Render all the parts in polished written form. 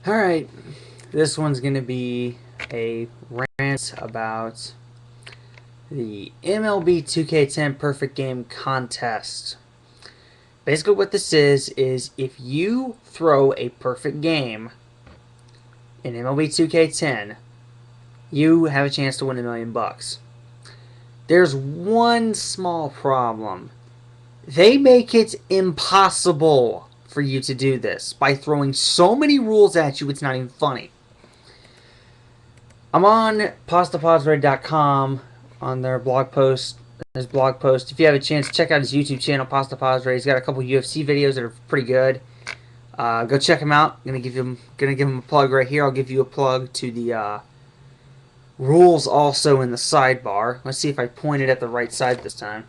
Alright, this one's going to be a rant about the MLB 2K10 Perfect Game Contest. Basically what this is if you throw a perfect game in MLB 2K10, you have a chance to win $1,000,000. There's one small problem. They make it impossible for you to do this by throwing so many rules at you it's not even funny. I'm on pastapadre.com on their blog post. His blog post. If you have a chance, check out his YouTube channel, Pasta Padre. He's got a couple UFC videos that are pretty good. Go check him out. Gonna give him a plug right here. I'll give you a plug to the rules also in the sidebar. Let's see if I pointed at the right side this time.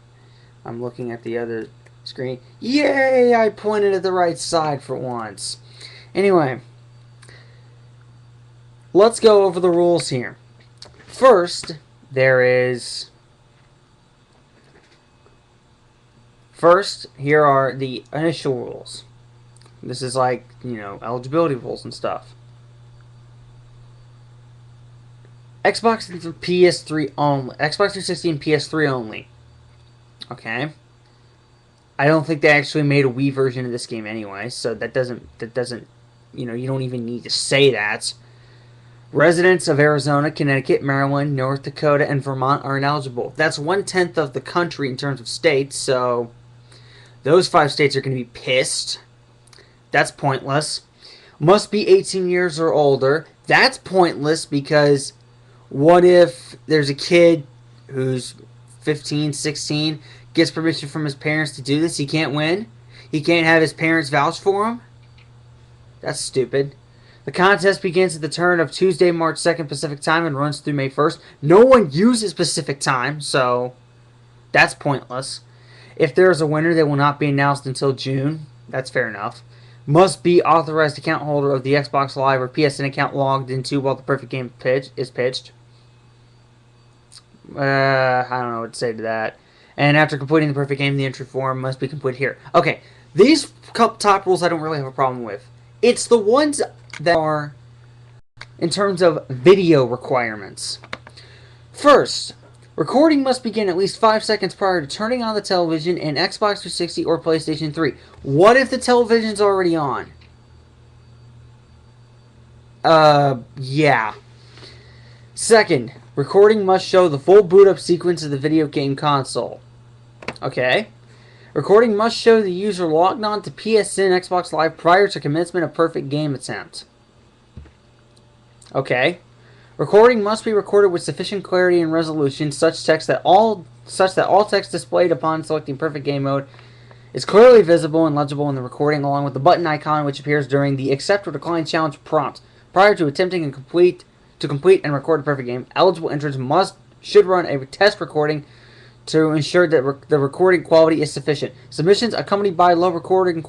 I'm looking at the other screen. Yay! I pointed at the right side for once. Anyway, let's go over the rules here. First, here are the initial rules. This is like, eligibility rules and stuff. Xbox and PS3 only. Xbox 360 and PS3 only. Okay. I don't think they actually made a Wii version of this game anyway, so that doesn't, you don't even need to say that. Residents of Arizona, Connecticut, Maryland, North Dakota, and Vermont are ineligible. That's 1/10 of the country in terms of states, so those 5 states are going to be pissed. That's pointless. Must be 18 years or older. That's pointless because what if there's a kid who's 15, 16, gets permission from his parents to do this? He can't win? He can't have his parents vouch for him? That's stupid. The contest begins at the turn of Tuesday, March 2nd Pacific Time and runs through May 1st. No one uses Pacific Time, so that's pointless. If there is a winner, they will not be announced until June. That's fair enough. Must be authorized account holder of the Xbox Live or PSN account logged into while the perfect game is pitched. I don't know what to say to that. And after completing the perfect game, the entry form must be complete here. Okay, these top rules I don't really have a problem with. It's the ones that are in terms of video requirements. First, recording must begin at least 5 seconds prior to turning on the television in Xbox 360 or PlayStation 3. What if the television's already on? Yeah. Second, recording must show the full boot-up sequence of the video game console. Okay. Recording must show the user logged on to PSN Xbox Live prior to commencement of perfect game attempt. Okay. Recording must be recorded with sufficient clarity and resolution, such that all text displayed upon selecting perfect game mode is clearly visible and legible in the recording, along with the button icon which appears during the accept or decline challenge prompt. Prior to attempting and complete and record a perfect game, eligible entrants should run a test recording to ensure that the recording quality is sufficient. Submissions accompanied by low quality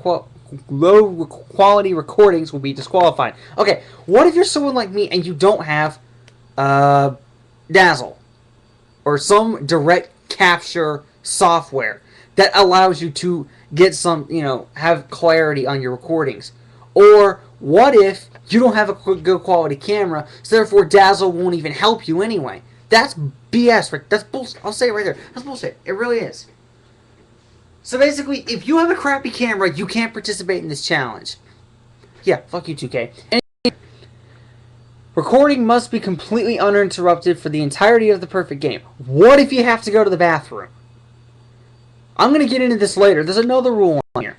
recordings will be disqualified. Okay, what if you're someone like me and you don't have Dazzle or some direct capture software that allows you to get some, have clarity on your recordings? Or what if you don't have a good quality camera, so therefore Dazzle won't even help you anyway? That's BS. That's bullshit. I'll say it right there. That's bullshit. It really is. So basically, if you have a crappy camera, you can't participate in this challenge. Yeah, fuck you, 2K. Recording must be completely uninterrupted for the entirety of the perfect game. What if you have to go to the bathroom? I'm going to get into this later. There's another rule on here.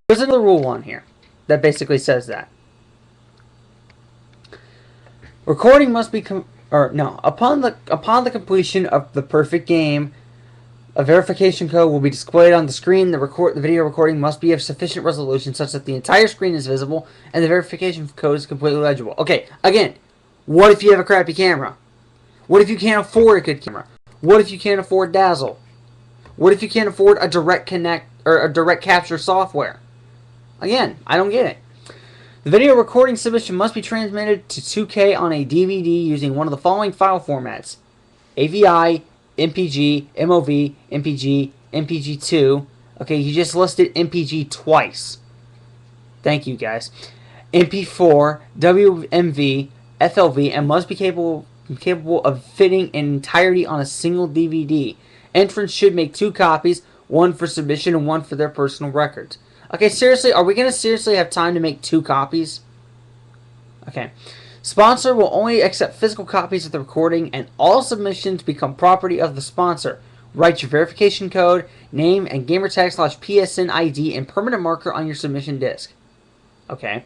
There's another rule on here that basically says that. Recording must be upon the completion of the perfect game, a verification code will be displayed on the screen. The video recording must be of sufficient resolution such that the entire screen is visible and the verification code is completely legible. Okay, again, what if you have a crappy camera? What if you can't afford a good camera? What if you can't afford Dazzle? What if you can't afford a direct connect or a direct capture software? Again, I don't get it. The video recording submission must be transmitted to 2K on a DVD using one of the following file formats: AVI, MPG, MOV, MPG, MPG2. Okay, you just listed MPG twice. Thank you, guys. MP4, WMV, FLV, and must be capable of fitting in entirety on a single DVD. Entrants should make 2 copies, one for submission and one for their personal records. Okay, seriously, are we going to seriously have time to make 2 copies? Okay. Sponsor will only accept physical copies of the recording, and all submissions become property of the sponsor. Write your verification code, name, and gamertag/PSN ID and permanent marker on your submission disc. Okay.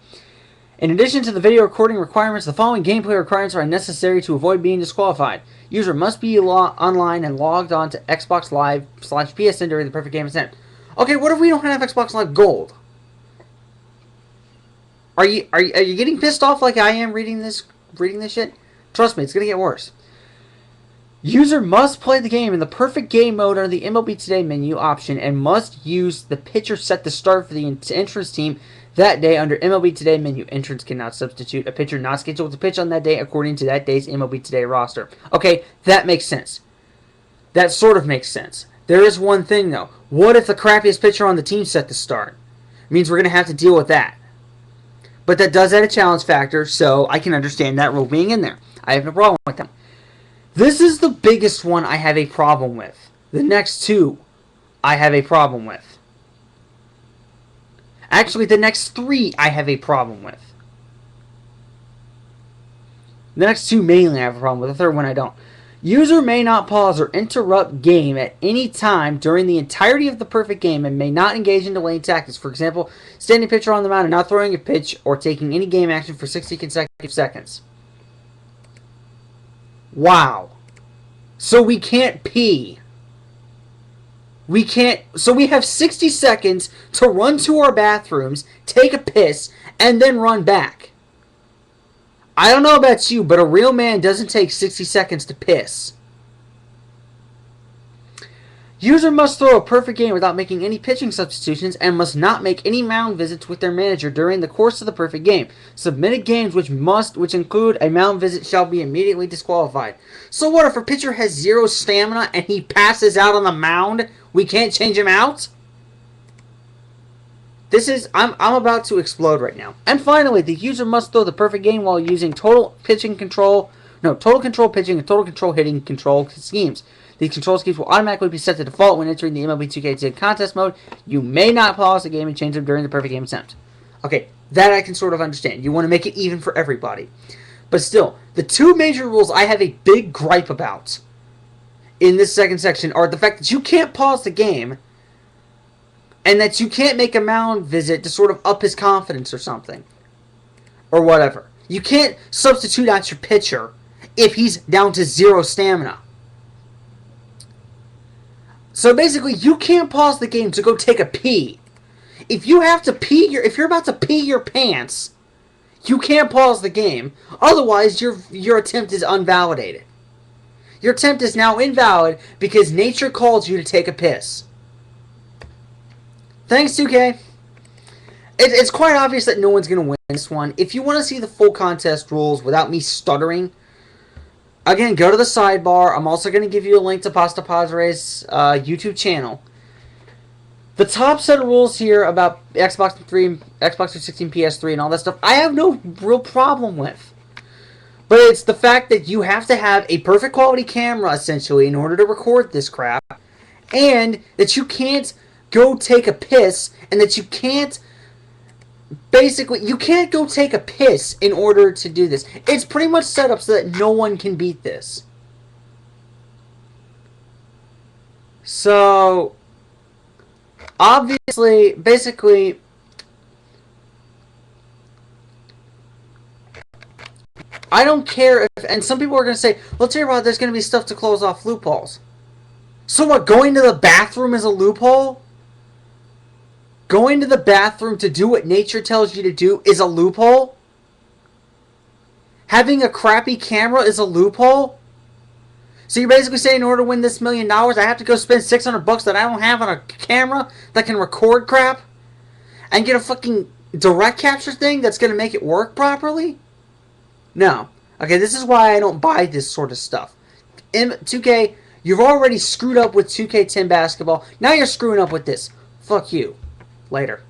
In addition to the video recording requirements, the following gameplay requirements are necessary to avoid being disqualified. User must be online and logged on to Xbox Live/PSN during the perfect game attempt. Okay, what if we don't have Xbox Live Gold? Are you getting pissed off like I am reading this shit? Trust me, it's gonna get worse. User must play the game in the perfect game mode under the MLB Today menu option and must use the pitcher set to start for the entrance team that day under MLB Today menu. Entrants cannot substitute a pitcher not scheduled to pitch on that day according to that day's MLB Today roster. Okay, that makes sense. That sort of makes sense. There is one thing though. What if the crappiest pitcher on the team set to start? It means we're gonna have to deal with that. But that does add a challenge factor, so I can understand that rule being in there. I have no problem with that. This is the biggest one I have a problem with. The next 2 I have a problem with. Actually, the next 3 I have a problem with. The next 2 mainly I have a problem with. The third one I don't. User may not pause or interrupt game at any time during the entirety of the perfect game and may not engage in delaying tactics. For example, standing pitcher on the mound and not throwing a pitch or taking any game action for 60 consecutive seconds. Wow. So we can't pee. So we have 60 seconds to run to our bathrooms, take a piss, and then run back. I don't know about you, but a real man doesn't take 60 seconds to piss. User must throw a perfect game without making any pitching substitutions and must not make any mound visits with their manager during the course of the perfect game. Submitted games which include a mound visit shall be immediately disqualified. So what if a pitcher has 0 stamina and he passes out on the mound? We can't change him out? I'm about to explode right now. And finally, the user must throw the perfect game while using total control pitching and total control hitting control schemes. These control schemes will automatically be set to default when entering the MLB 2K10 contest mode. You may not pause the game and change them during the perfect game attempt. Okay, that I can sort of understand. You want to make it even for everybody. But still, the 2 major rules I have a big gripe about in this second section are the fact that you can't pause the game and that you can't make a mound visit to sort of up his confidence or something. Or whatever. You can't substitute out your pitcher if he's down to 0 stamina. So basically, you can't pause the game to go take a pee. If you're about to pee your pants, you can't pause the game. Otherwise, your attempt is unvalidated. Your attempt is now invalid because nature calls you to take a piss. Thanks, 2K. It's quite obvious that no one's going to win this one. If you want to see the full contest rules without me stuttering, again, go to the sidebar. I'm also going to give you a link to Pasta Padre's YouTube channel. The top set of rules here about Xbox 360, PS3, and all that stuff, I have no real problem with. But it's the fact that you have to have a perfect quality camera, essentially, in order to record this crap. And that you can't go take a piss, and that you can't go take a piss in order to do this. It's pretty much set up so that no one can beat this. So, obviously, basically, I don't care if, and some people are going to say, well, tell you what, there's going to be stuff to close off loopholes. So what, going to the bathroom is a loophole? Going to the bathroom to do what nature tells you to do is a loophole? Having a crappy camera is a loophole? So you're basically saying in order to win this $1 million, I have to go spend $600 that I don't have on a camera that can record crap? And get a fucking direct capture thing that's going to make it work properly? No. Okay, this is why I don't buy this sort of stuff. 2K, you've already screwed up with 2K10 basketball. Now you're screwing up with this. Fuck you. Later.